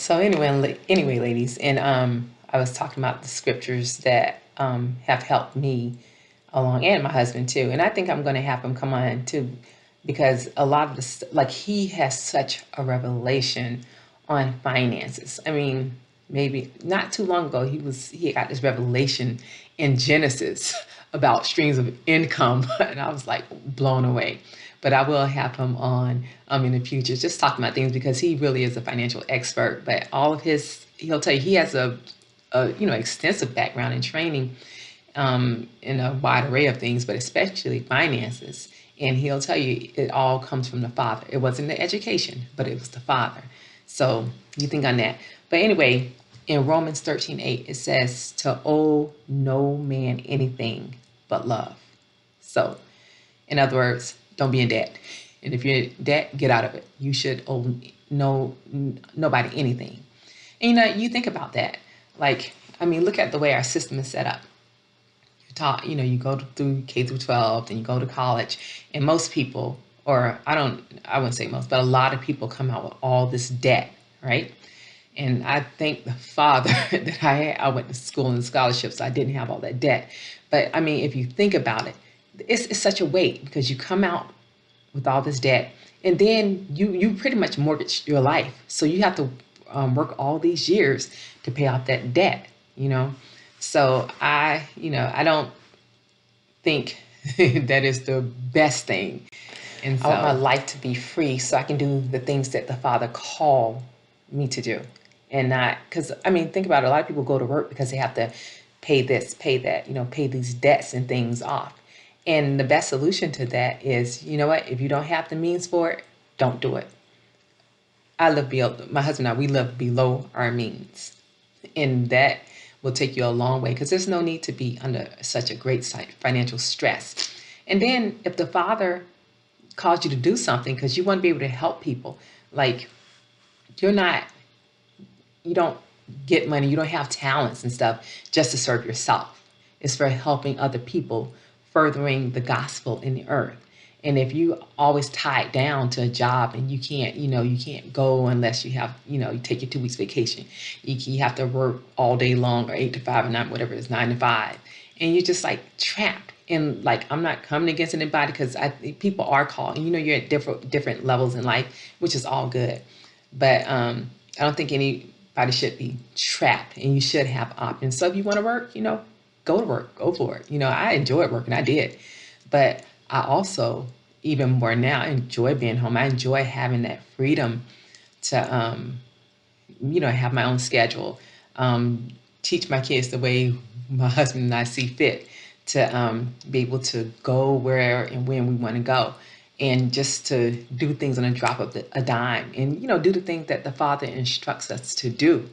So anyway, ladies, and I was talking about the scriptures that have helped me along, and my husband too. And I think I'm going to have him come on too, because a lot of this, like he has such a revelation on finances. I mean, maybe not too long ago, he got this revelation in Genesis about streams of income, and I was like blown away. But I will have him on in the future, just talking about things because he really is a financial expert. But all of he'll tell you he has a extensive background in training in a wide array of things, but especially finances. And he'll tell you it all comes from the Father. It wasn't the education, but it was the Father. So you think on that. But anyway, in Romans 13:8, it says to owe no man anything but love. So, in other words, don't be in debt. And if you're in debt, get out of it. You should owe nobody anything. And you think about that. Like, I mean, look at the way our system is set up. You're taught, you go through K through 12, then you go to college, and most people, or I wouldn't say most, but a lot of people come out with all this debt, right? And I thank the Father that I went to school and scholarships, so I didn't have all that debt. But I mean, if you think about it, it's such a weight because you come out with all this debt, and then you pretty much mortgage your life. So you have to work all these years to pay off that debt. So I don't think that is the best thing. And I want my life to be free so I can do the things that the Father called me to do. And not, because I mean, think about it. A lot of people go to work because they have to pay this, pay that, pay these debts and things off. And the best solution to that is, you know what? If you don't have the means for it, don't do it. My husband and I, we live below our means. And that will take you a long way because there's no need to be under such a great financial stress. And then if the Father calls you to do something because you want to be able to help people, like you don't get money, you don't have talents and stuff just to serve yourself. It's for helping other people, furthering the gospel in the earth. And if you always tied down to a job and you can't go unless you have, you take your 2 weeks vacation. You have to work all day long or 8 to 5 or 9, whatever it is, 9 to 5. And you're just like trapped. And like, I'm not coming against anybody because people are called, and you're at different levels in life, which is all good. But I don't think anybody should be trapped, and you should have options. So if you want to work, go to work, go for it. I enjoyed working, I did. But I also, even more now, enjoy being home. I enjoy having that freedom to, have my own schedule, teach my kids the way my husband and I see fit to be able to go where and when we want to go, and just to do things on a drop of a dime, and do the things that the Father instructs us to do.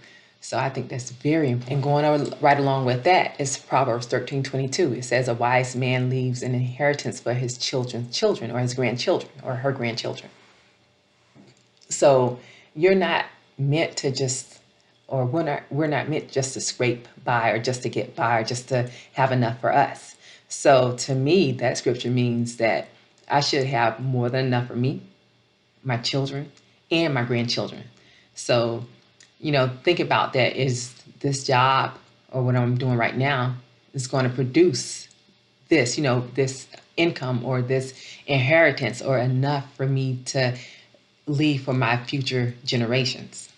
So I think that's very important. And going right along with that is Proverbs 13:22. It says, a wise man leaves an inheritance for his children's children, or his grandchildren, or her grandchildren. So you're not meant to just, or we're not meant just to scrape by, or just to get by, or just to have enough for us. So to me, that scripture means that I should have more than enough for me, my children, and my grandchildren. So think about that. Is this job, or what I'm doing right now, is going to produce this, this income or this inheritance, or enough for me to leave for my future generations?